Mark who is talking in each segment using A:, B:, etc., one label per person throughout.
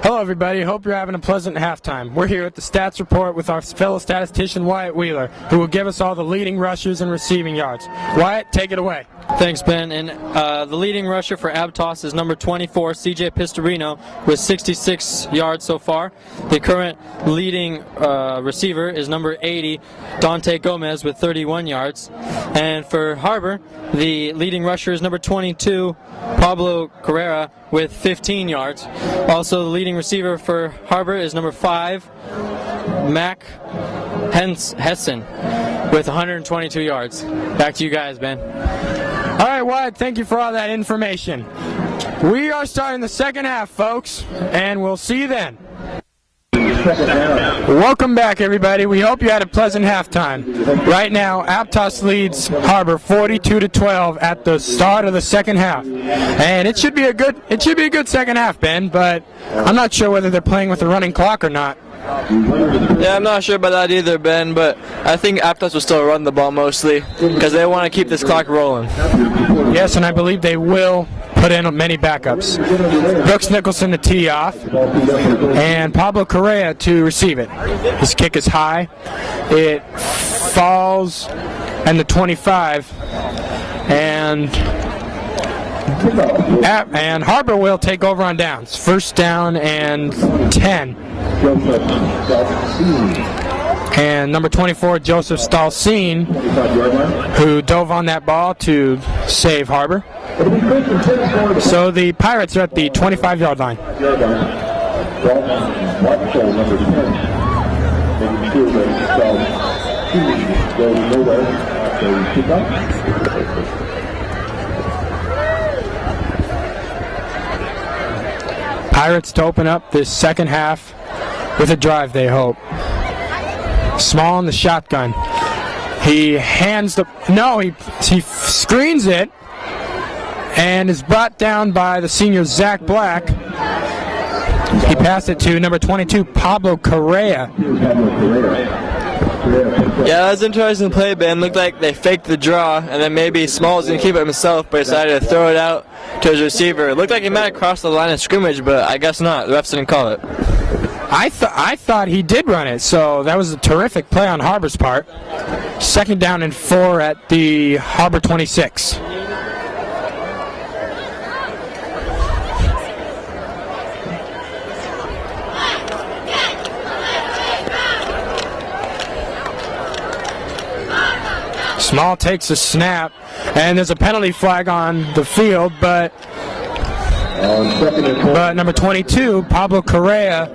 A: Hello everybody, hope you're having a pleasant halftime. We're here at the Stats Report with our fellow statistician Wyatt Wheeler, who will give us all the leading rushers and receiving yards. Wyatt, take it away.
B: Thanks, Ben. And the leading rusher for Aptos is number 24, CJ Pistorino, with 66 yards so far. The current leading receiver is number 80, Dante Gomez, with 31 yards. And for Harbor, the leading rusher is number 22, Pablo Carrera, with 15 yards. Also, the leading receiver for Harbor is number 5, Mac Hessen, with 122 yards. Back to you guys, Ben.
A: All right, Wyatt, thank you for all that information. We are starting the second half, folks, and we'll see you then. Welcome back, everybody. We hope you had a pleasant halftime. Right now, Aptos leads Harbor 42-12 at the start of the second half, and it should be a good second half, Ben. But I'm not sure whether they're playing with a running clock or not.
C: Yeah, I'm not sure about that either, Ben, but I think Aptos will still run the ball mostly because they want to keep this clock rolling.
A: Yes, and I believe they will put in many backups. Brooks Nicholson to tee off, and Pablo Correa to receive it. His kick is high. It falls and the 25, and Harbor will take over on downs. First down and 10. And number 24, Joseph Stalseen, who dove on that ball to save Harbor. So the Pirates are at the 25-yard line. Pirates to open up this second half with a drive, they hope. Small in the shotgun. He hands the... No, he screens it and is brought down by the senior Zach Black. He passed it to number 22, Pablo Correa.
C: Yeah, that was an interesting play, Ben. Looked like they faked the draw, and then maybe Small was going to keep it himself, but decided to throw it out to his receiver. It looked like he might have crossed the line of scrimmage, but I guess not. The refs didn't call it.
A: I thought he did run it, so that was a terrific play on Harbor's part. Second down and 4 at the Harbor 26. Small takes a snap, and there's a penalty flag on the field, but number 22, Pablo Correa,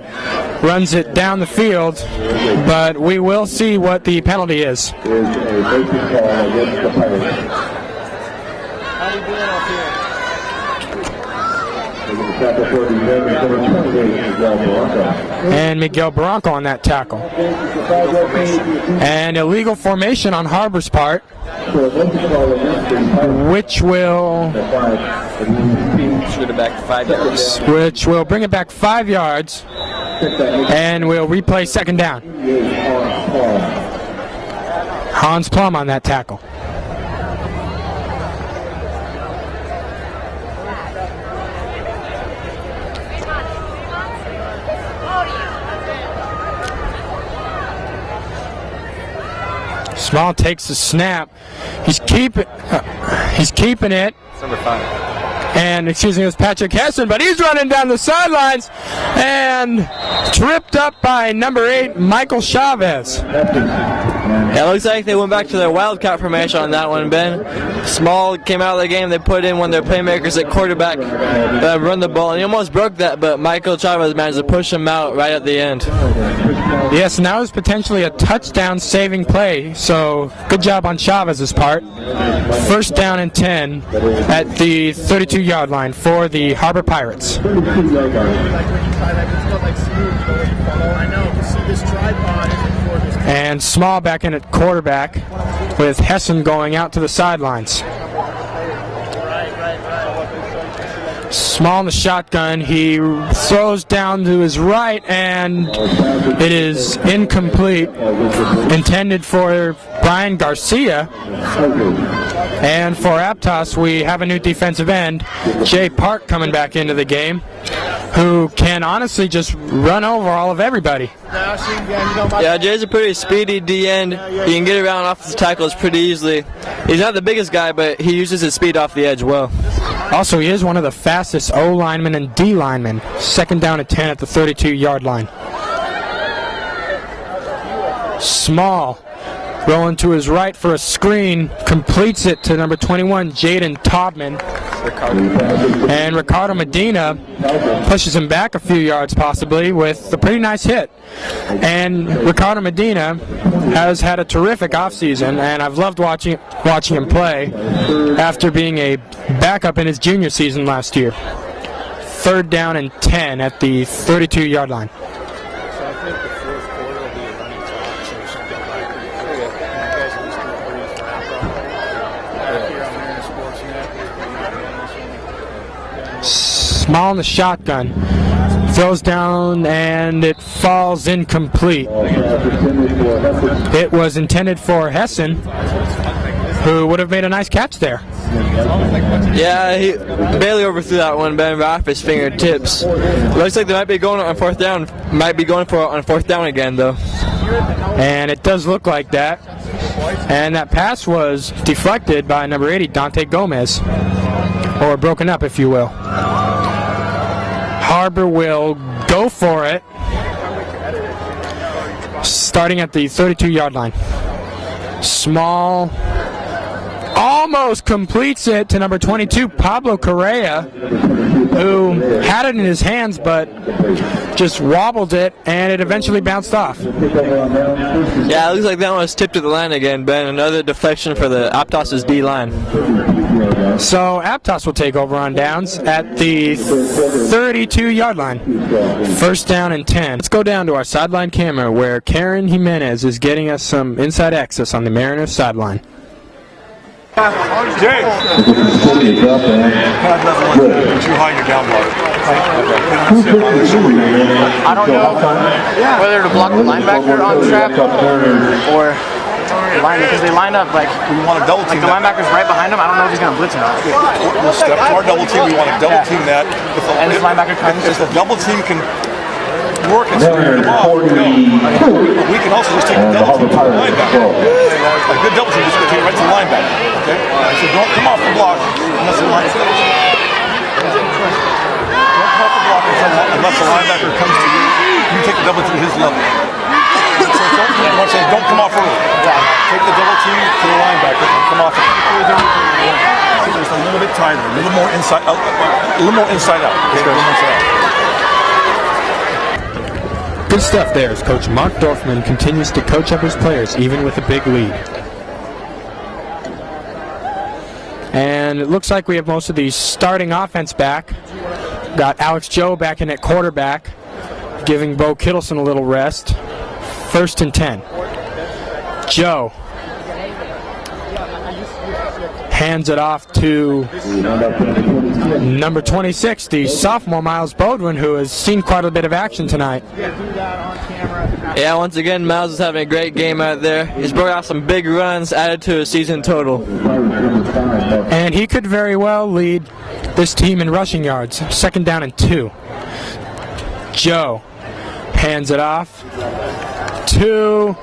A: runs it down the field, but we will see what the penalty is. And Miguel Barranco on that tackle. And illegal formation on Harbor's part, which will bring it back 5 yards, and we'll replay second down. Hans Plum on that tackle. Small takes the snap. He's keeping it.
C: It's number 5.
A: And it was Patrick Hessen, but he's running down the sidelines and tripped up by number 8, Michael Chavez.
C: Yeah, it looks like they went back to their wildcat formation on that one, Ben. Small came out of the game. They put in one of their playmakers at quarterback that run the ball, and he almost broke that, but Michael Chavez managed to push him out right at the end.
A: Yes, and that was potentially a touchdown-saving play, so good job on Chavez's part. First down and 10 at the 32-yard line for the Harbor Pirates. And Small back in at quarterback with Hessen going out to the sidelines. Small in the shotgun. He throws down to his right, and it is incomplete. Intended for Brian Garcia. And for Aptos, we have a new defensive end, Jay Park, coming back into the game, who can honestly just run over all of everybody.
C: Yeah, Jay's a pretty speedy D-end. He can get around off the tackles pretty easily. He's not the biggest guy, but he uses his speed off the edge well.
A: Also, he is one of the fastest O linemen and D linemen. 2nd down and 10 at the 32-yard line. Small, rolling to his right for a screen, completes it to number 21, Jaden Taubman. And Ricardo Medina pushes him back a few yards possibly with a pretty nice hit. And Ricardo Medina has had a terrific offseason, and I've loved watching him play after being a backup in his junior season last year. 3rd down and 10 at the 32-yard line. Small in the shotgun. Throws down and it falls incomplete. It was intended for Hessen, who would have made a nice catch there.
C: Yeah, he barely overthrew that one, Ben, right off his fingertips. Looks like they might be going on 4th down. Might be going for it on 4th down again, though.
A: And it does look like that. And that pass was deflected by number 80, Dante Gomez. Or broken up, if you will. Harbor will go for it, starting at the 32-yard line. Small, almost completes it to number 22, Pablo Correa, who had it in his hands but just wobbled it, and it eventually bounced off.
C: Yeah, it looks like that one was tipped to the line again, Ben. Another deflection for the Aptos' D-line.
A: So Aptos will take over on downs at the 32-yard line. 1st down and 10. Let's go down to our sideline camera where Karen Jimenez is getting us some inside access on the Mariners sideline.
D: Jay! Too high, you're down block.
E: I don't know whether to block the linebacker on trap or line, because they line up like
D: We want to double team
E: the linebacker's right behind him. I don't know if he's going to blitz or not.
D: We'll step to our double team. We want to double team that.
E: And this linebacker comes.
D: If the double team can work and screen them off, we can also just take the double team to the linebacker. A good double team is going to take it right to the linebacker. Okay? So don't come off the block unless the linebacker. Don't come off the block unless the linebacker comes to you. You take the double team to his level. So don't come off early. Take the double team to the linebacker and come off. Just a little bit tighter, a little more inside out.
A: Good stuff there as Coach Mark Dorfman continues to coach up his players even with a big lead. And it looks like we have most of the starting offense back. Got Alex Joe back in at quarterback, giving Bo Kittleson a little rest. 1st and 10. Joe hands it off to number 26, the sophomore Miles Bodwin, who has seen quite a bit of action tonight.
C: Yeah, once again, Miles is having a great game out there. He's brought out some big runs, added to his season total.
A: And he could very well lead this team in rushing yards. 2nd down and 2. Joe hands it off to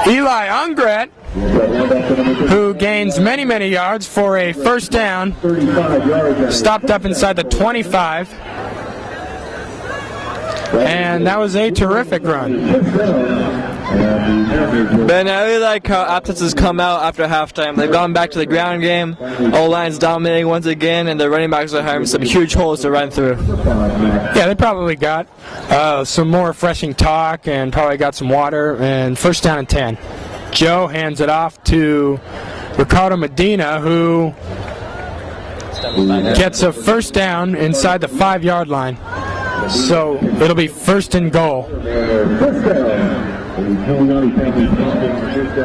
A: Eli Ungret, who gains many yards for a 1st down. Stopped up inside the 25. And that was a terrific run.
C: Ben, I really like how Aptos has come out after halftime. They've gone back to the ground game. O-line's dominating once again, and the running backs are having some huge holes to run through.
A: Yeah, they probably got some more refreshing talk and probably got some water. And 1st down and 10. Joe hands it off to Ricardo Medina, who gets a 1st down inside the 5-yard line. So it'll be 1st and goal.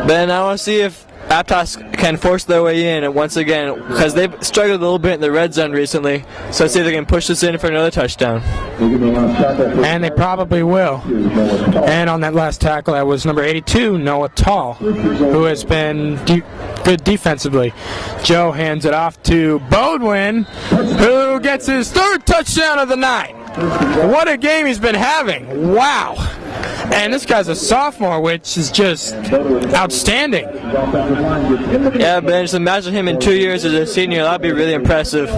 C: Ben, I want to see if Aptos can force their way in once again because they've struggled a little bit in the red zone recently. So let's see if they can push this in for another touchdown.
A: And they probably will. And on that last tackle, that was number 82, Noah Tall, who has been good defensively. Joe hands it off to Bodwin, who gets his third touchdown of the night. What a game he's been having. Wow. And this guy's a sophomore, which is just outstanding.
C: Yeah, Ben, just imagine him in 2 years as a senior. That'd be really impressive.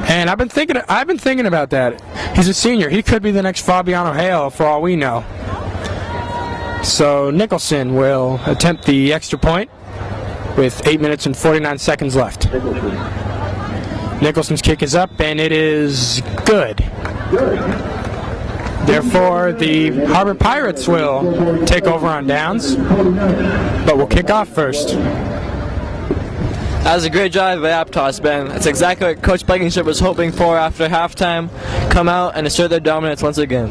A: And I've been thinking about that. He's a senior. He could be the next Fabiano Hale for all we know. So Nicholson will attempt the extra point with 8 minutes and 49 seconds left. Nicholson's kick is up, and it is good. Therefore, the Harbor Pirates will take over on downs, but will kick off first.
C: That was a great drive by Aptos, Ben. That's exactly what Coach Blankenship was hoping for after halftime. Come out and assert their dominance once again.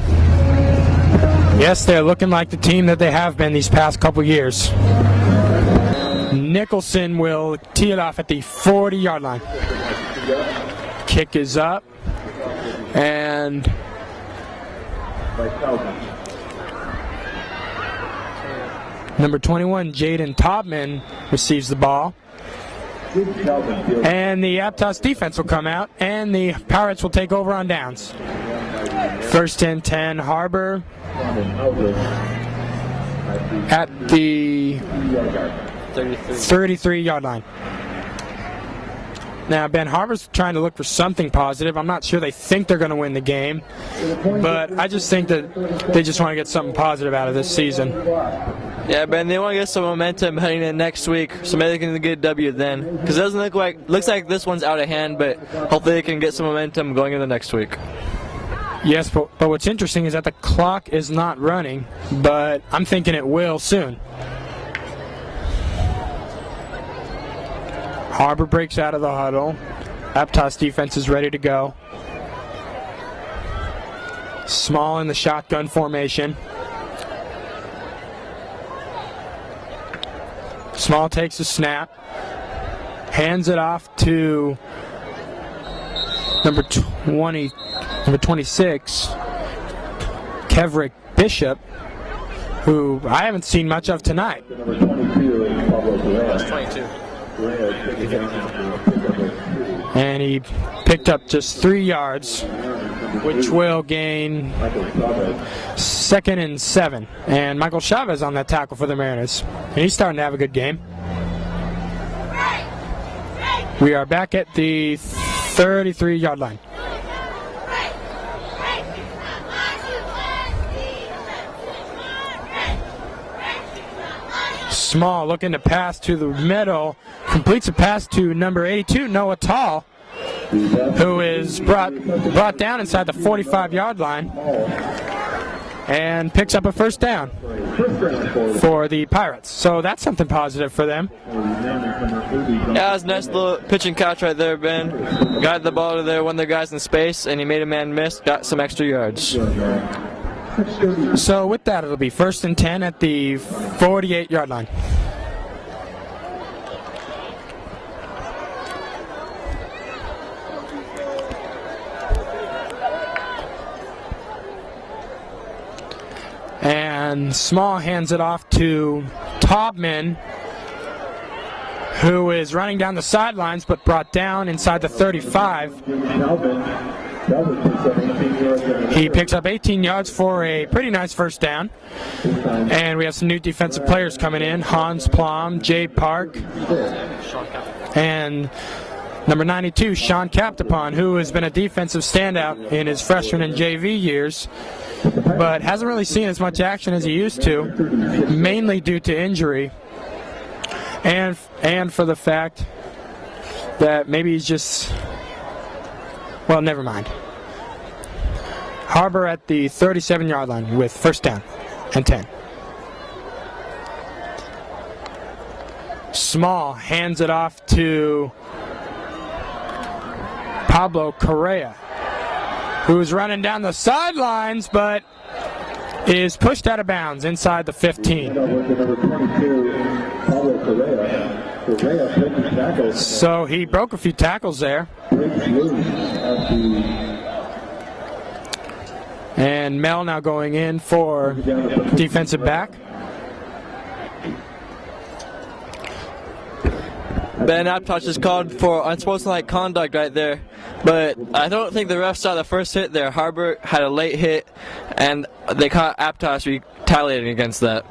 A: Yes, they're looking like the team that they have been these past couple years. Nicholson will tee it off at the 40-yard line. Kick is up, and number 21, Jaden Tobman, receives the ball. And the Aptos defense will come out, and the Pirates will take over on downs. First and 10, Harbor at the 33-yard line. Now, Ben, Harbor's trying to look for something positive. I'm not sure they think they're going to win the game, but I just think that they just want to get something positive out of this season.
C: Yeah, Ben, they want to get some momentum heading in next week, so maybe they can get a W then. Because it doesn't looks like this one's out of hand, but hopefully they can get some momentum going into next week.
A: Yes, but what's interesting is that the clock is not running, but I'm thinking it will soon. Harbor breaks out of the huddle. Aptos defense is ready to go. Small in the shotgun formation. Small takes a snap. Hands it off to number 26, Kevrick Bishop, who I haven't seen much of tonight.
C: That's 22.
A: And he picked up just 3 yards, which will gain 2nd and 7. And Michael Chavez on that tackle for the Mariners. And he's starting to have a good game. We are back at the 33-yard line. Small looking to pass to the middle, completes a pass to number 82, Noah Tall, who is brought down inside the 45-yard line and picks up a first down for the Pirates. So that's something positive for them.
C: Yeah, that was a nice little pitch and catch right there, Ben. Got the ball to there, one of the guys in space, and he made a man miss, got some extra yards.
A: So with that, it'll be 1st and 10 at the 48-yard line. And Small hands it off to Tobman, who is running down the sidelines but brought down inside the 35. He picks up 18 yards for a pretty nice first down. And we have some new defensive players coming in. Hans Plum, Jay Park, and number 92, Sean Captapon, who has been a defensive standout in his freshman and JV years, but hasn't really seen as much action as he used to, mainly due to injury and for the fact that maybe he's just, well, never mind. Harbor at the 37-yard line with first down and 10. Small hands it off to Pablo Correa, who's running down the sidelines, but is pushed out of bounds inside the 15. So he broke a few tackles there. And Mel now going in for defensive back.
C: Ben Aptos is called for unsportsmanlike conduct right there, but I don't think the refs saw the first hit there. Harbor had a late hit, and they caught Aptos retaliating against that.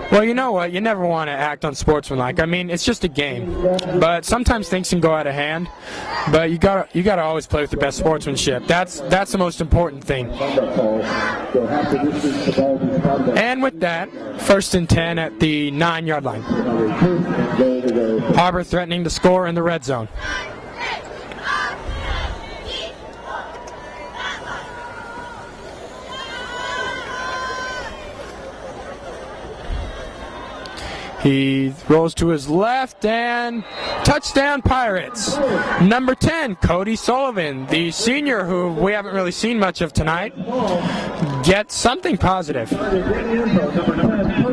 A: Well, you know what? You never want to act unsportsmanlike. I mean, it's just a game, but sometimes things can go out of hand. But you gotta always play with the best sportsmanship. That's the most important thing. And with that, 1st and 10 at the 9-yard line. Harbor threatening to score in the red zone. He rolls to his left and touchdown Pirates. Number 10, Cody Sullivan, the senior who we haven't really seen much of tonight, gets something positive.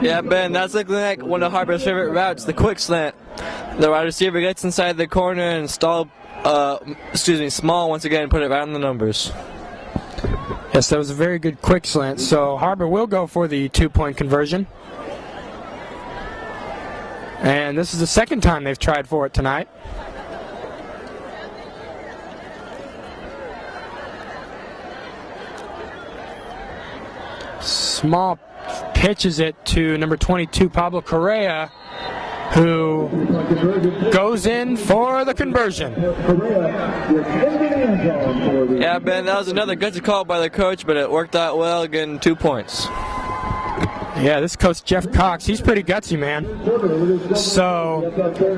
C: Yeah, Ben, that's looking like one of Harbor's favorite routes, the quick slant. The wide receiver gets inside the corner and Small once again put it right on the numbers.
A: Yes, that was a very good quick slant. So Harbor will go for the 2-point conversion. And this is the second time they've tried for it tonight. Small pitches it to number 22, Pablo Correa, who goes in for the conversion.
C: Yeah, Ben, that was another good call by the coach, but it worked out well, getting 2 points.
A: Yeah, this coach, Jeff Cox, he's pretty gutsy, man. So,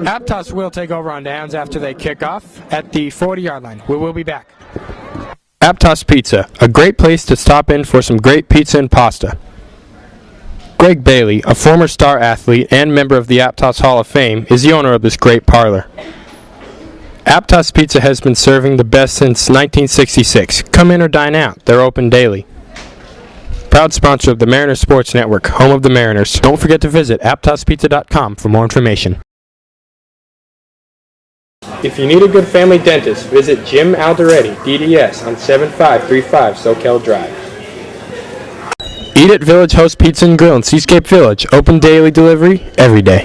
A: Aptos will take over on downs after they kick off at the 40-yard line. We will be back. Aptos Pizza, a great place to stop in for some great pizza and pasta. Greg Bailey, a former star athlete and member of the Aptos Hall of Fame, is the owner of this great parlor. Aptos Pizza has been serving the best since 1966. Come in or dine out. They're open daily. Proud sponsor of the Mariners Sports Network, home of the Mariners. Don't forget to visit aptospizza.com for more information. If you need a good family dentist, visit Jim Alderetti, DDS, on 7535 Soquel Drive. Eat at Village Host Pizza and Grill in Seascape Village. Open daily delivery every day.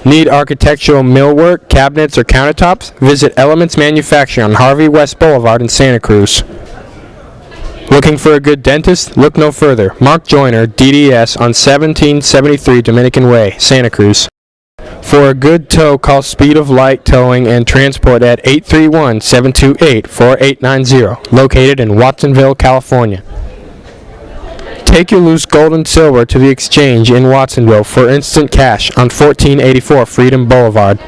A: Need architectural millwork, cabinets, or countertops? Visit Elements Manufacturing on Harvey West Boulevard in Santa Cruz. Looking for a good dentist? Look no further. Mark Joyner, DDS, on 1773 Dominican Way, Santa Cruz. For a good tow, call Speed of Light Towing and Transport at 831-728-4890, located in Watsonville, California. Take your loose gold and silver to the exchange in Watsonville for instant cash on 1484 Freedom Boulevard.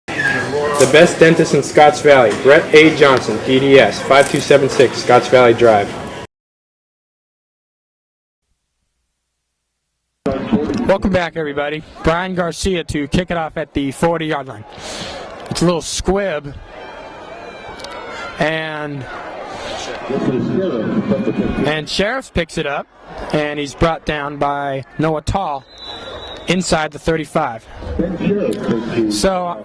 A: The best dentist in Scotts Valley, Brett A. Johnson, DDS, 5276 Scotts Valley Drive. Welcome back, everybody. Brian Garcia to kick it off at the 40-yard line. It's a little squib, and Sheriff picks it up, and he's brought down by Noah Tall inside the 35. So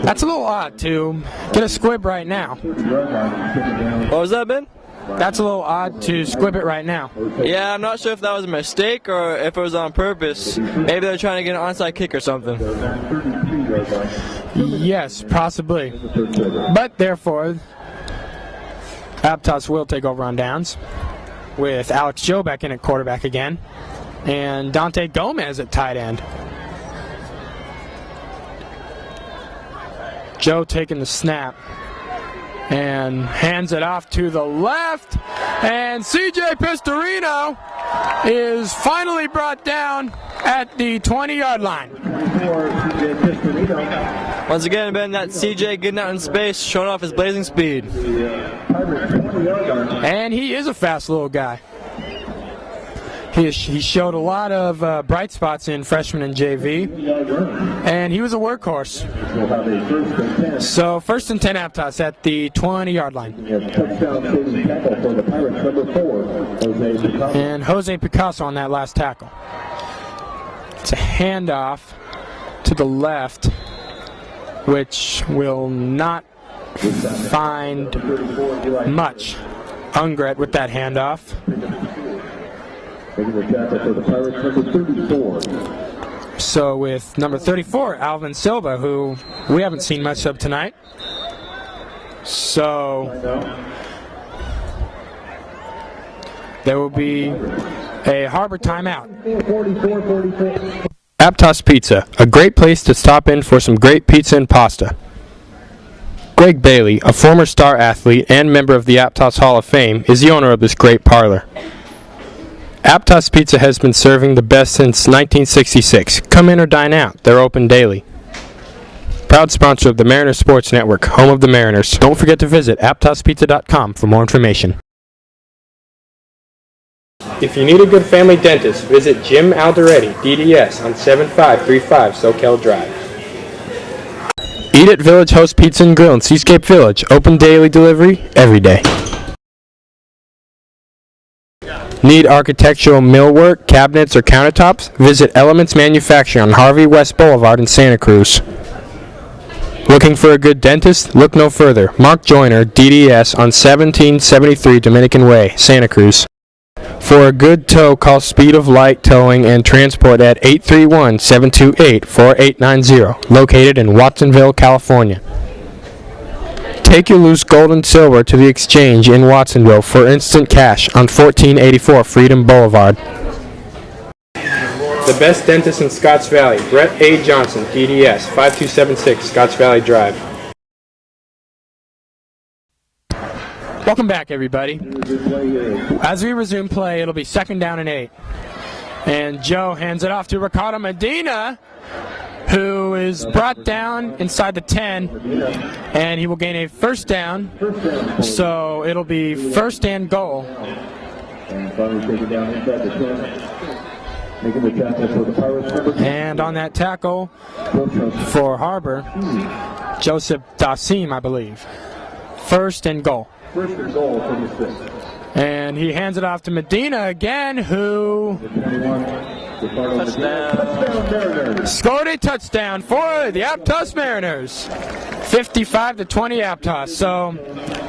A: that's a little odd to get a squib right now.
C: What was that, Ben?
A: That's a little odd to squib it right now.
C: Yeah, I'm not sure if that was a mistake or if it was on purpose. Maybe they're trying to get an onside kick or something.
A: Yes, possibly. But therefore, Aptos will take over on downs with Alex Joe back in at quarterback again and Dante Gomez at tight end. Joe taking the snap and hands it off to the left, and CJ Pistorino is finally brought down at the 20-yard line.
C: Once again, Ben, that's CJ getting out in space, showing off his blazing speed.
A: And he is a fast little guy. He showed a lot of bright spots in freshman and JV, and he was a workhorse. So 1st and 10 Aptos at the 20-yard line. And Jose Picasso on that last tackle. It's a handoff to the left, which will not find much. Ungret with that handoff. So with number 34, Alvin Silva, who we haven't seen much of tonight. So there will be a Harbor timeout. Aptos Pizza, a great place to stop in for some great pizza and pasta. Greg Bailey, a former star athlete and member of the Aptos Hall of Fame, is the owner of this great parlor. Aptos Pizza has been serving the best since 1966. Come in or dine out. They're open daily. Proud sponsor of the Mariners Sports Network, home of the Mariners. Don't forget to visit aptospizza.com for more information. If you need a good family dentist, visit Jim Alderetti, DDS, on 7535 Soquel Drive. Eat at Village Host Pizza and Grill in Seascape Village. Open daily delivery every day. Need architectural millwork, cabinets, or countertops? Visit Elements Manufacturing on Harvey West Boulevard in Santa Cruz. Looking for a good dentist? Look no further. Mark Joyner, DDS, on 1773 Dominican Way, Santa Cruz. For a good tow, call Speed of Light Towing and Transport at 831-728-4890, located in Watsonville, California. Take your loose gold and silver to the exchange in Watsonville for instant cash on 1484 Freedom Boulevard. The best dentist in Scotts Valley, Brett A. Johnson, DDS, 5276 Scotts Valley Drive. Welcome back, everybody. As we resume play, it'll be 2nd down and 8. And Joe hands it off to Ricardo Medina, who is brought down inside the 10, and he will gain a 1st down. So it'll be 1st and goal. And on that tackle for Harbor, Joseph Dasim, I believe. 1st and goal. And he hands it off to Medina again, who scored a touchdown for the Aptos Mariners. 55-20 Aptos. So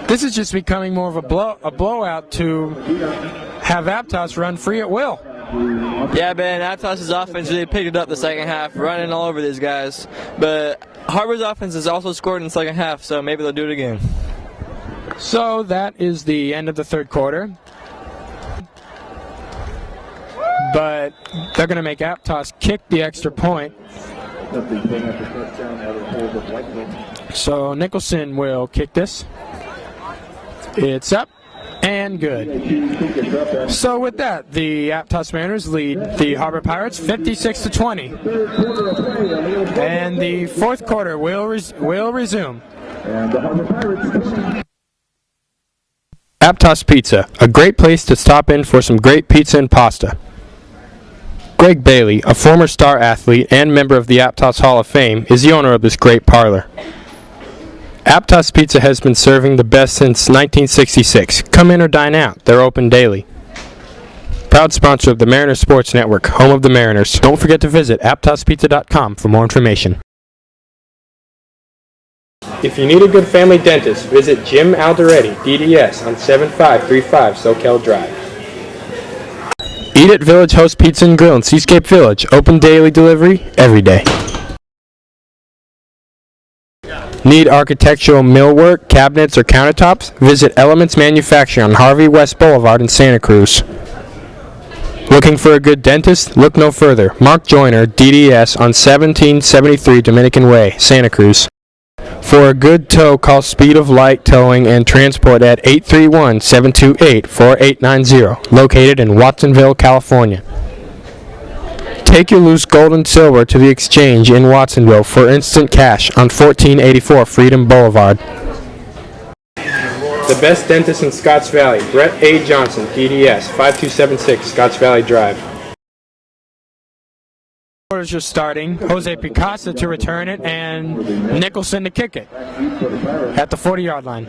A: this is just becoming more of a blowout to have Aptos run free at will.
C: Yeah, Ben, Aptos' offense really picked it up the second half, running all over these guys. But Harbor's offense has also scored in the second half, so maybe they'll do it again.
A: So that is the end of the 3rd quarter. But they're going to make Aptos kick the extra point. So Nicholson will kick this. It's up and good. So with that, the Aptos Mariners lead the Harbor Pirates 56-20. And the 4th quarter will resume. Aptos Pizza, a great place to stop in for some great pizza and pasta. Greg Bailey, a former star athlete and member of the Aptos Hall of Fame, is the owner of this great parlor. Aptos Pizza has been serving the best since 1966. Come in or dine out. They're open daily. Proud sponsor of the Mariners Sports Network, home of the Mariners. Don't forget to visit aptospizza.com for more information. If you need a good family dentist, visit Jim Alderetti, DDS, on 7535 Soquel Drive. Eat at Village Host Pizza and Grill in Seascape Village. Open daily delivery every day. Need architectural millwork, cabinets, or countertops? Visit Elements Manufacturing on Harvey West Boulevard in Santa Cruz. Looking for a good dentist? Look no further. Mark Joyner, DDS, on 1773 Dominican Way, Santa Cruz. For a good tow, call Speed of Light Towing and Transport at 831-728-4890, located in Watsonville, California. Take your loose gold and silver to the exchange in Watsonville for instant cash on 1484 Freedom Boulevard. The the best dentist in Scotts Valley, Brett A. Johnson, DDS, 5276 Scotts Valley Drive. Quarters are starting. Jose Picasa to return it, and Nicholson to kick it at the 40-yard line.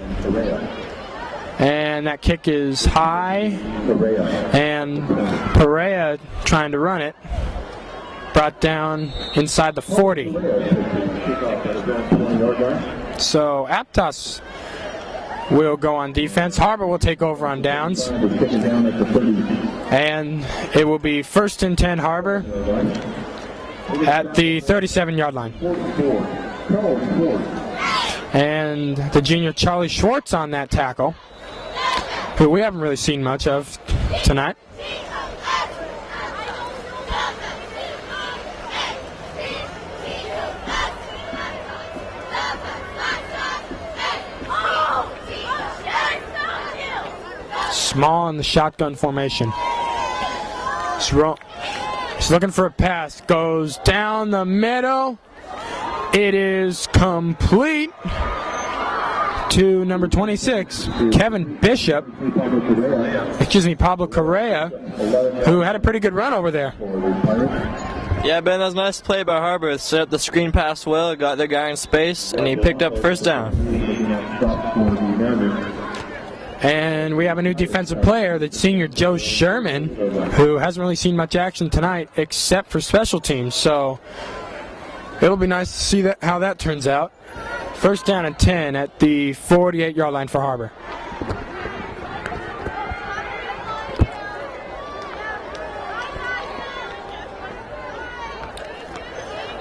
A: And that kick is high, and Perea trying to run it. Brought down inside the 40. So Aptos will go on defense. Harbor will take over on downs. And it will be 1st and 10 Harbor at the 37-yard line. And the junior Charlie Schwartz on that tackle, who we haven't really seen much of tonight. Small in the shotgun formation. He's looking for a pass. Goes down the middle. It is complete to number 26, Kevin Bishop. Pablo Correa, who had a pretty good run over there.
C: Yeah, Ben, that was a nice play by Harbor. Set up the screen pass well, got their guy in space, and he picked up 1st down.
A: And we have a new defensive player, the senior Joe Sherman, who hasn't really seen much action tonight except for special teams. So it'll be nice to see how that turns out. 1st down and 10 at the 48-yard line for Harbor.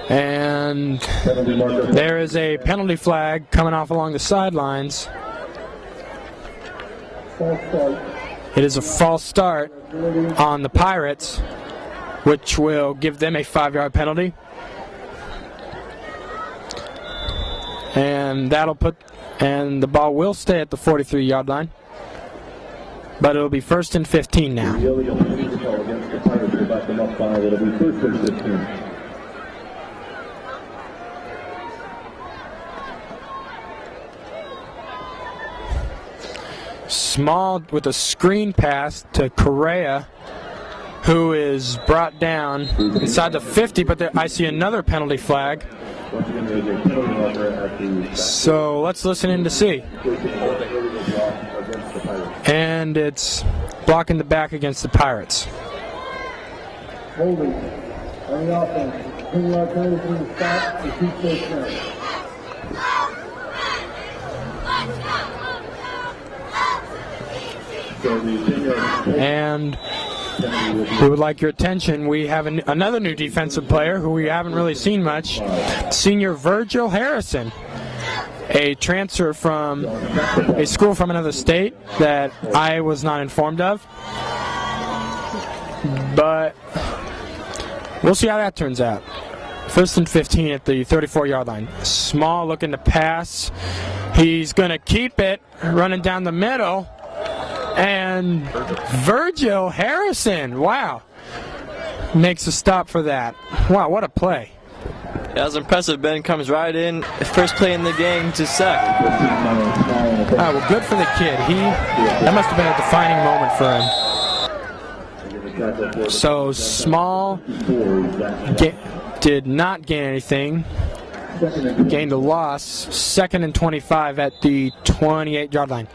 A: And there is a penalty flag coming off along the sidelines. It is a false start on the Pirates, which will give them a 5-yard penalty. And the ball will stay at the 43-yard line. But it'll be 1st and 15 now. Small with a screen pass to Correa, who is brought down inside the 50, but I see another penalty flag. So let's listen in to see. And it's blocking the back against the Pirates.
F: Holding on the offense. 10-yard penalty from the stop and 2 first downs.
A: And we would like your attention. We have another new defensive player who we haven't really seen much. Senior Virgil Harrison, a transfer from a school from another state that I was not informed of. But we'll see how that turns out. 1st and 15 at the 34-yard line. Small looking to pass. He's going to keep it, running down the middle. And Virgil Harrison, wow, makes a stop for that. Wow, what a play.
C: Yeah, that was impressive. Ben comes right in, first play in the game to sack.
A: Well, good for the kid. That must have been a defining moment for him. So Small did not gain anything. Gained a loss. 2nd and 25 at the 28-yard line.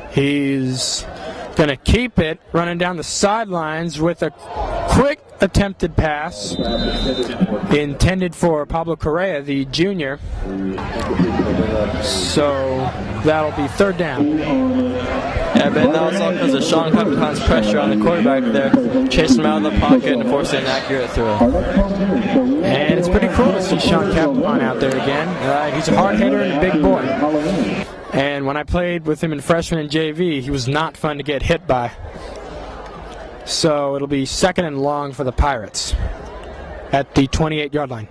A: He's going to keep it, running down the sidelines with a quick attempted pass intended for Pablo Correa, the junior. So that'll be 3rd down.
C: Yeah, Ben, that was all because of Sean Capitan's pressure on the quarterback there, chasing him out of the pocket and forcing an accurate throw.
A: And it's pretty cool to see Sean Capitan out there again. He's a hard hitter and a big boy. And when I played with him in freshman and JV, he was not fun to get hit by. So it'll be 2nd and long for the Pirates at the 28-yard line.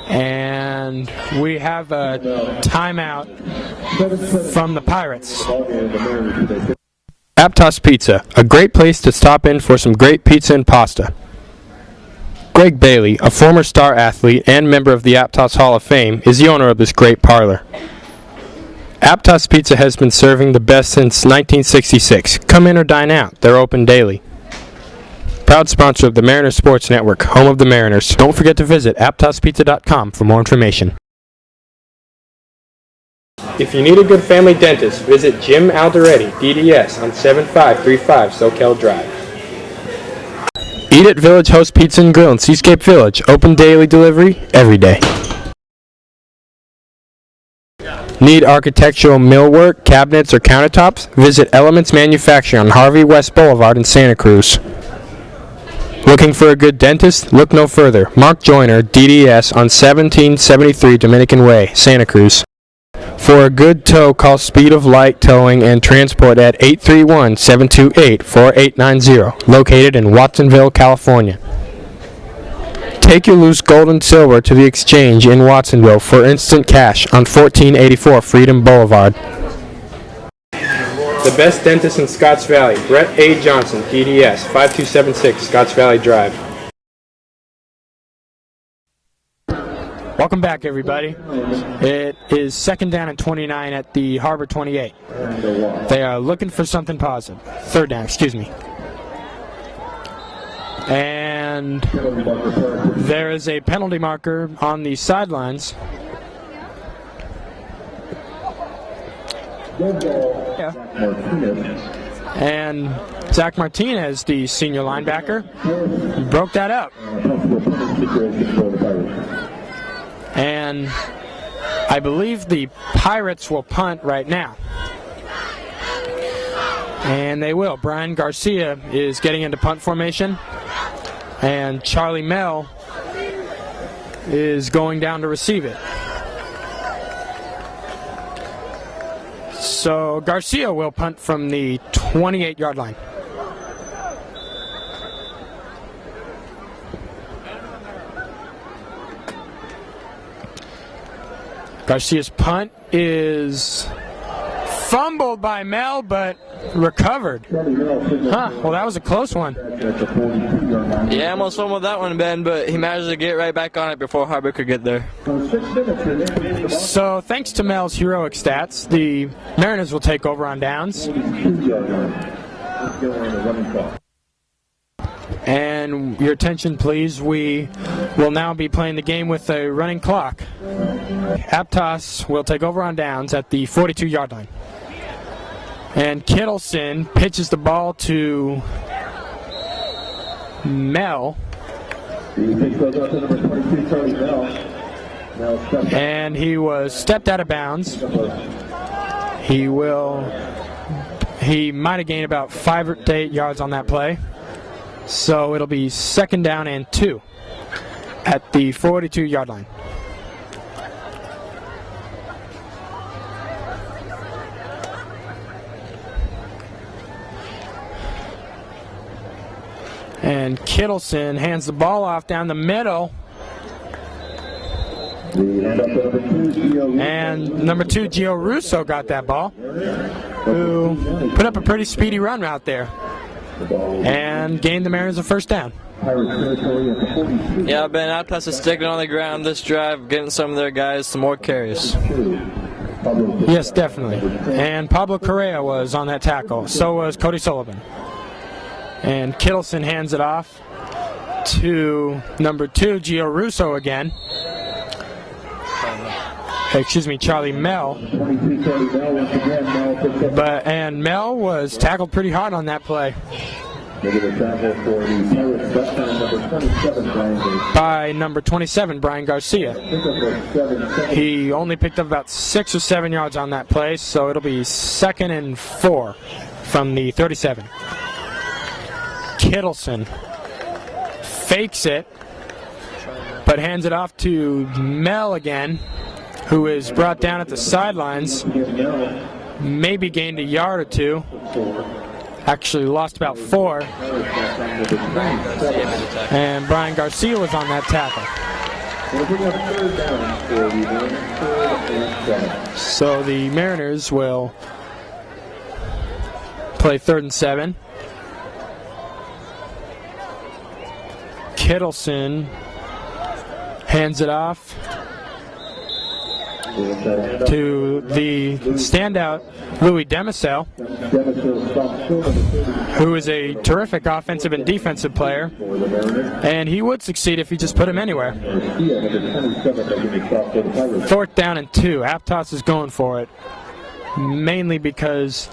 A: And And we have a timeout from the Pirates. Aptos Pizza, a great place to stop in for some great pizza and pasta. Greg Bailey, a former star athlete and member of the Aptos Hall of Fame, is the owner of this great parlor. Aptos Pizza has been serving the best since 1966. Come in or dine out. They're open daily. Proud sponsor of the Mariners Sports Network, home of the Mariners. Don't forget to visit aptospizza.com for more information. If you need a good family dentist, visit Jim Alderetti, DDS, on 7535 Soquel Drive. Eat at Village Host Pizza and Grill in Seascape Village. Open daily delivery every day. Need architectural millwork, cabinets, or countertops? Visit Elements Manufacturing on Harvey West Boulevard in Santa Cruz. Looking for a good dentist? Look no further. Mark Joyner, DDS, on 1773 Dominican Way, Santa Cruz. For a good tow, call Speed of Light Towing and Transport at 831-728-4890, located in Watsonville, California. Take your loose gold and silver to the exchange in Watsonville for instant cash on 1484 Freedom Boulevard. The best dentist in Scotts Valley, Brett A. Johnson, DDS, 5276 Scotts Valley Drive. Welcome back, everybody. It is second down and 29 at the Harbor 28. They are looking for something positive. Third down, excuse me. And there is a penalty marker on the sidelines. Yeah. And Zach Martinez, the senior linebacker, broke that up. And I believe the Pirates will punt right now. And they will. Brian Garcia is getting into punt formation. And Charlie Mell is going down to receive it. So Garcia will punt from the 28-yard line. Garcia's punt is fumbled by Mel, but recovered. Well, that was a close one.
C: Yeah, almost fumbled that one, Ben, but he managed to get right back on it before Harbor could get there.
A: So, thanks to Mel's heroic stats, the Mariners will take over on downs. And your attention, please. We will now be playing the game with a running clock. Aptos will take over on downs at the 42-yard line. And Kittleson pitches the ball to Mel. And he was stepped out of bounds. He might have gained about 5 to 8 yards on that play. So it'll be second down and 2 at the 42-yard line. And Kittleson hands the ball off down the middle. And number 2, Gio Russo, got that ball, who put up a pretty speedy run out there and gained the Mariners a first down.
C: Yeah, Ben, Aptos is sticking on the ground this drive, getting some of their guys some more carries.
A: Yes, definitely. And Pablo Correa was on that tackle. So was Cody Sullivan. And Kittleson hands it off to number 2, Gio Russo again. Excuse me, Charlie Mell. And Mell was tackled pretty hard on that play by number 27, Brian Garcia. He only picked up about 6 or 7 yards on that play, so it'll be second and 4 from the 37. Kittleson fakes it, but hands it off to Mel again, who is brought down at the sidelines, maybe gained a yard or 2. Actually lost about 4. And Brian Garcia was on that tackle.
F: We'll bring up third down for the Mariners, 3rd and 7.
A: So the Mariners will play 3rd and 7. Kittleson hands it off to the standout Louis Demisel, who is a terrific offensive and defensive player, and he would succeed if you just put him anywhere. 4th down and 2. Aptos is going for it, mainly because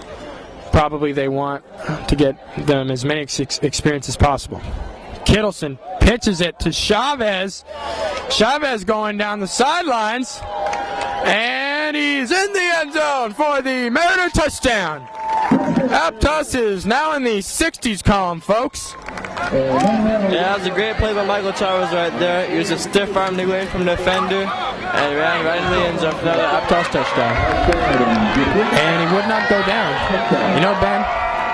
A: probably they want to get them as many experience as possible. Kittleson pitches it to Chavez. Chavez going down the sidelines, and he's in the end zone for the Mariner touchdown. Aptos is now in the 60s column, folks.
C: Yeah, that was a great play by Michael Chavez right there. He was a stiff arm away from the defender and ran right in the end zone for another Aptos touchdown.
A: And he would not go down. You know, Ben,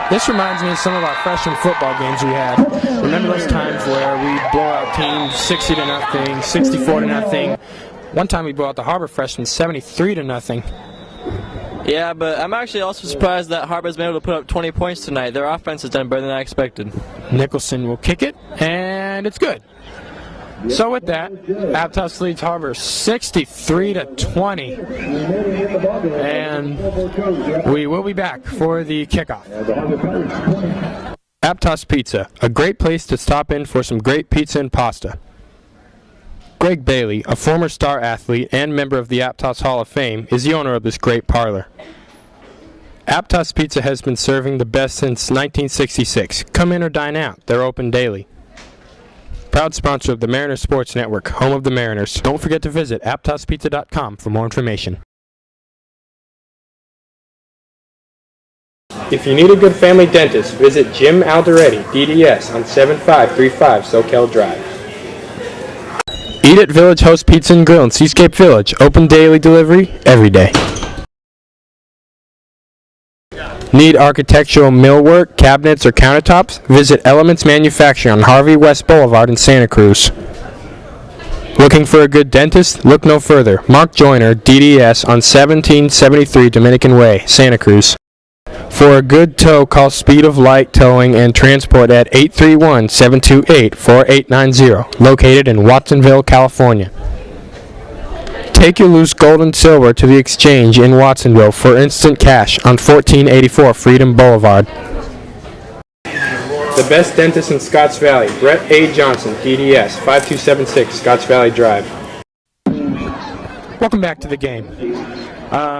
A: this reminds me of some of our freshman football games we had. Remember those times where we blow out teams 60-0, 64-0. One time we blew out the Harbor freshmen 73-0.
C: Yeah, but I'm actually also surprised that Harbor's been able to put up 20 points tonight. Their offense has done better than I expected.
A: Nicholson will kick it, and it's good. So with that, Aptos leads Harbor 63-20, and we will be back for the kickoff. Aptos Pizza, a great place to stop in for some great pizza and pasta. Greg Bailey, a former star athlete and member of the Aptos Hall of Fame, is the owner of this great parlor. Aptos Pizza has been serving the best since 1966. Come in or dine out. They're open daily. Proud sponsor of the Mariners Sports Network, home of the Mariners. Don't forget to visit aptospizza.com for more information. If you need a good family dentist, visit Jim Alderetti, DDS, on 7535 Soquel Drive. Eat at Village Host Pizza and Grill in Seascape Village. Open daily delivery every day. Need architectural millwork, cabinets, or countertops? Visit Elements Manufacturing on Harvey West Boulevard in Santa Cruz. Looking for a good dentist? Look no further. Mark Joyner, DDS, on 1773 Dominican Way, Santa Cruz. For a good tow, call Speed of Light Towing and Transport at 831-728-4890, located in Watsonville, California. Take your loose gold and silver to the exchange in Watsonville for instant cash on 1484 Freedom Boulevard. The best dentist in Scotts Valley, Brett A. Johnson, DDS, 5276 Scotts Valley Drive. Welcome back to the game.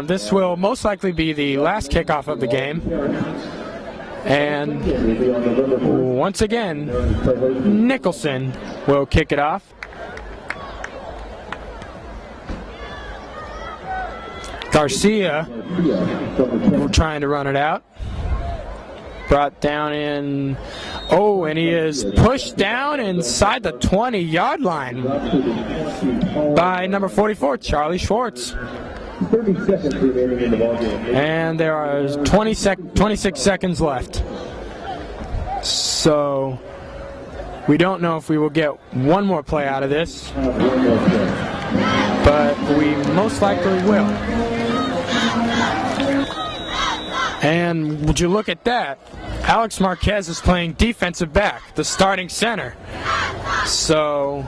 A: This will most likely be the last kickoff of the game. And once again, Nicholson will kick it off. Garcia trying to run it out. Brought down in, and he is pushed down inside the 20-yard line by number 44, Charlie Schwartz.
F: 30 seconds remaining in the ballgame.
A: And there are 26 seconds left. So we don't know if we will get one more play out of this, but we most likely will. And would you look at that? Alex Marquez is playing defensive back, the starting center. So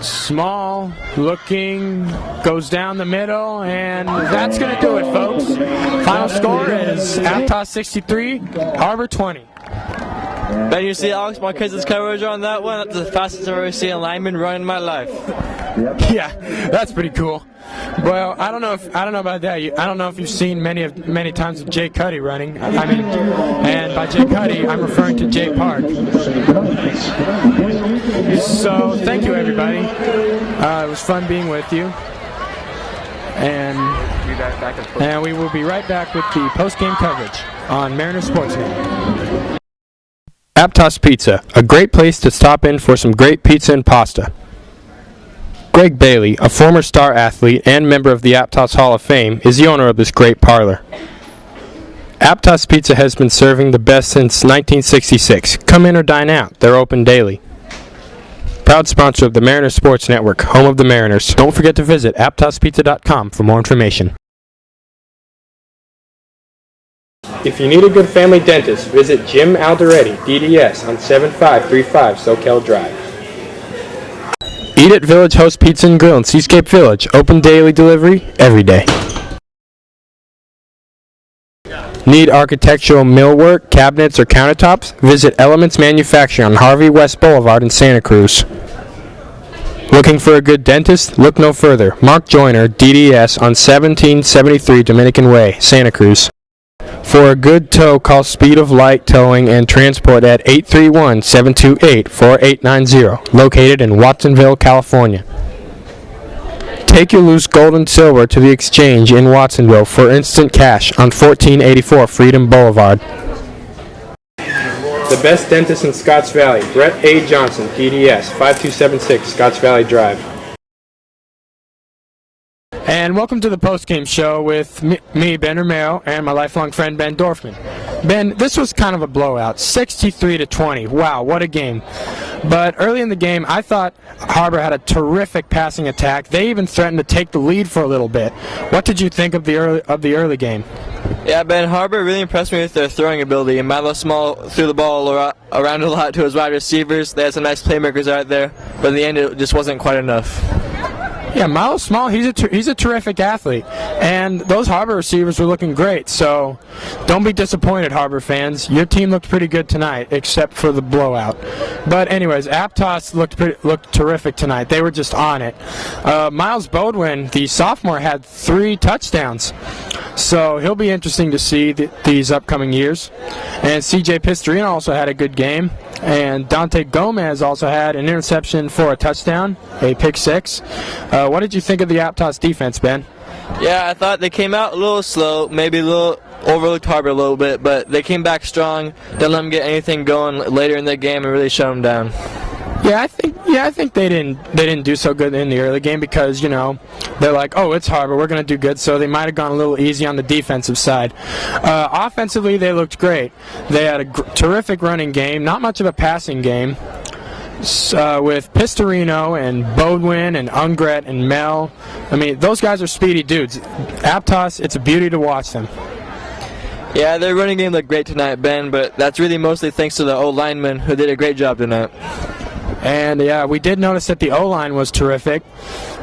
A: Small looking, goes down the middle, and that's going to do it, folks. Final score is Aptos 63, Harbor 20.
C: Ben, you see Alex Marquez's coverage on that one? That's the fastest I've ever seen a lineman run in my life.
A: Yeah, that's pretty cool. Well, I don't know about that. I don't know if you've seen many times of Jay Cuddy running. And by Jay Cuddy, I'm referring to Jay Park. So thank you, everybody. It was fun being with you. And we will be right back with the post-game coverage on Mariners Sports Network. Aptos Pizza, a great place to stop in for some great pizza and pasta. Greg Bailey, a former star athlete and member of the Aptos Hall of Fame, is the owner of this great parlor. Aptos Pizza has been serving the best since 1966. Come in or dine out. They're open daily. proud sponsor of the Mariners Sports Network, home of the Mariners. Don't forget to visit aptospizza.com for more information. If you need a good family dentist, visit Jim Alderetti, DDS, on 7535 Soquel Drive. Eat at Village Host Pizza and Grill in Seascape Village. Open daily delivery every day. Need architectural millwork, cabinets, or countertops? Visit Elements Manufacturing on Harvey West Boulevard in Santa Cruz. Looking for a good dentist? Look no further. Mark Joyner, DDS, on 1773 Dominican Way, Santa Cruz. For a good tow, call Speed of Light Towing and Transport at 831-728-4890, located in Watsonville, California. Take your loose gold and silver to the exchange in Watsonville for instant cash on 1484 Freedom Boulevard. The best dentist in Scotts Valley, Brett A. Johnson, DDS, 5276 Scotts Valley Drive. And welcome to the post-game show with me, Ben Romero, and my lifelong friend, Ben Dorfman. Ben, this was kind of a blowout, 63-20. Wow, what a game. But early in the game, I thought Harbor had a terrific passing attack. They even threatened to take the lead for a little bit. What did you think of the early game?
C: Yeah, Ben, Harbor really impressed me with their throwing ability. And Milo Small threw the ball around a lot to his wide receivers. They had some nice playmakers out there, but in the end, it just wasn't quite enough.
A: Yeah, Miles Small, he's a terrific athlete, and those Harbor receivers were looking great, so don't be disappointed, Harbor fans. Your team looked pretty good tonight, except for the blowout. But anyways, Aptos looked terrific tonight. They were just on it. Miles Bodwin, the sophomore, had 3 touchdowns, so he'll be interesting to see these upcoming years. And CJ Pistorino also had a good game, and Dante Gomez also had an interception for a touchdown, a pick 6. What did you think of the Aptos defense, Ben?
C: Yeah, I thought they came out a little slow, maybe a little overlooked Harbor a little bit, but they came back strong. Didn't let them get anything going later in the game and really shut them down.
A: Yeah, I think they didn't do so good in the early game because, you know, they're like, oh, it's Harbor, we're going to do good, so they might have gone a little easy on the defensive side. Offensively, they looked great. They had a terrific running game, not much of a passing game. With Pistorino and Bodwin and Ungret and Mel. I mean, those guys are speedy dudes. Aptos, it's a beauty to watch them.
C: Yeah, their running game looked great tonight, Ben, but that's really mostly thanks to the O-linemen who did a great job tonight.
A: And yeah, we did notice that the O-line was terrific.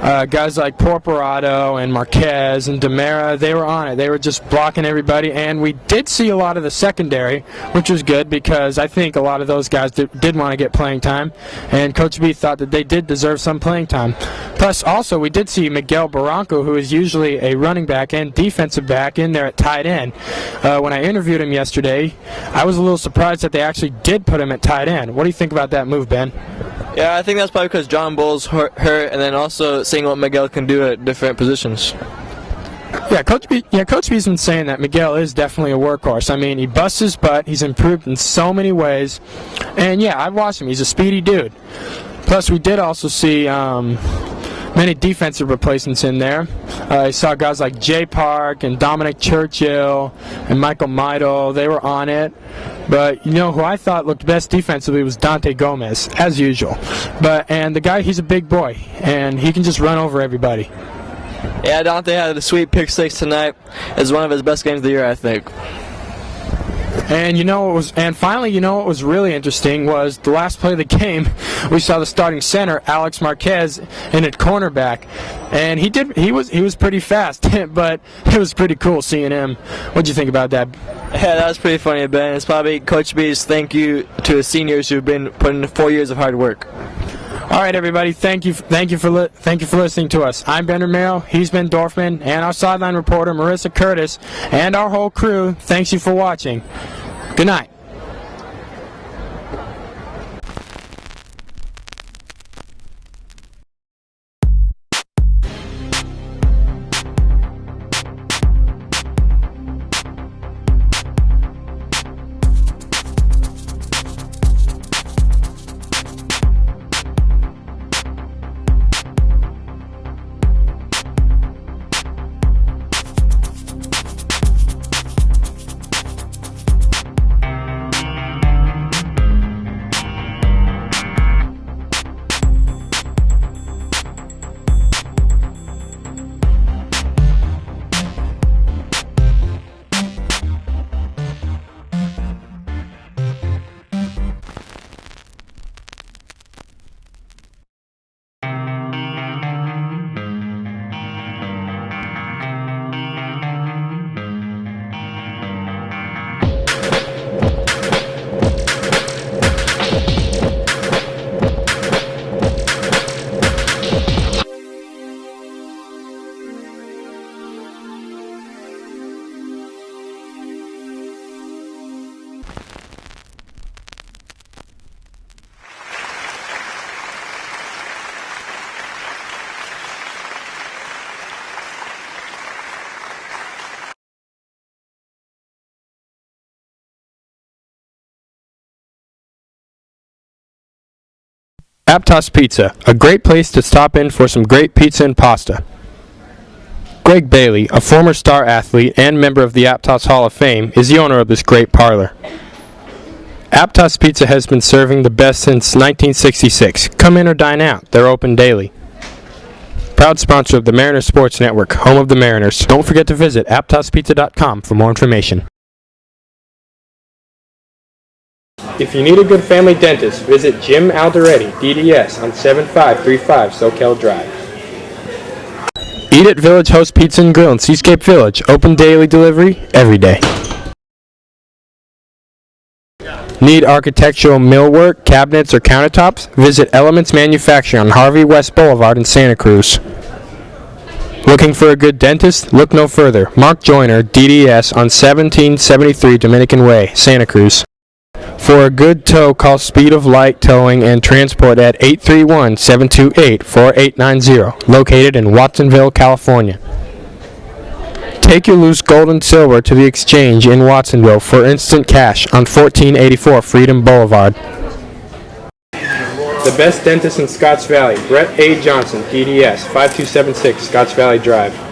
A: Guys like Porperato and Marquez and Demera, they were on it. They were just blocking everybody. And we did see a lot of the secondary, which was good because I think a lot of those guys did want to get playing time. And Coach B thought that they did deserve some playing time. Plus, also, we did see Miguel Barranco, who is usually a running back and defensive back, in there at tight end. When I interviewed him yesterday, I was a little surprised that they actually did put him at tight end. What do you think about that move, Ben?
C: Yeah, I think that's probably because John Bull's hurt, and then also seeing what Miguel can do at different positions.
A: Yeah, Coach B's been saying that Miguel is definitely a workhorse. I mean, he busts his butt. He's improved in so many ways. And, yeah, I've watched him. He's a speedy dude. Plus, we did also see many defensive replacements in there. I saw guys like Jay Park and Dominic Churchill and Michael Meidel. They were on it. But, you know, who I thought looked best defensively was Dante Gomez, as usual. And the guy, he's a big boy, and he can just run over everybody.
C: Yeah, Dante had a sweet pick 6 tonight. It's one of his best games of the year, I think.
A: And finally, you know what was really interesting was the last play of the game. We saw the starting center, Alex Marquez, in at cornerback, and he was pretty fast, but it was pretty cool seeing him. What'd you think about that?
C: Yeah, that was pretty funny, Ben. It's probably Coach B's thank you to his seniors who've been putting in 4 years of hard work.
A: All right, everybody. Thank you for listening to us. I'm Ben Romero. He's Ben Dorfman, and our sideline reporter Marissa Curtis, and our whole crew. Thanks you for watching. Good night. Aptos Pizza, a great place to stop in for some great pizza and pasta. Greg Bailey, a former star athlete and member of the Aptos Hall of Fame, is the owner of this great parlor. Aptos Pizza has been serving the best since 1966. Come in or dine out. They're open daily. Proud sponsor of the Mariners Sports Network, home of the Mariners. Don't forget to visit aptospizza.com for more information. If you need a good family dentist, visit Jim Alderetti, DDS, on 7535 Soquel Drive. Eat at Village Host Pizza and Grill in Seascape Village. Open daily delivery every day. Need architectural millwork, cabinets, or countertops? Visit Elements Manufacturing on Harvey West Boulevard in Santa Cruz. Looking for a good dentist? Look no further. Mark Joyner, DDS, on 1773 Dominican Way, Santa Cruz. For a good tow, call Speed of Light Towing and Transport at 831-728-4890, located in Watsonville, California. Take your loose gold and silver to the exchange in Watsonville for instant cash on 1484 Freedom Boulevard. The best dentist in Scotts Valley, Brett A. Johnson, DDS, 5276 Scotts Valley Drive.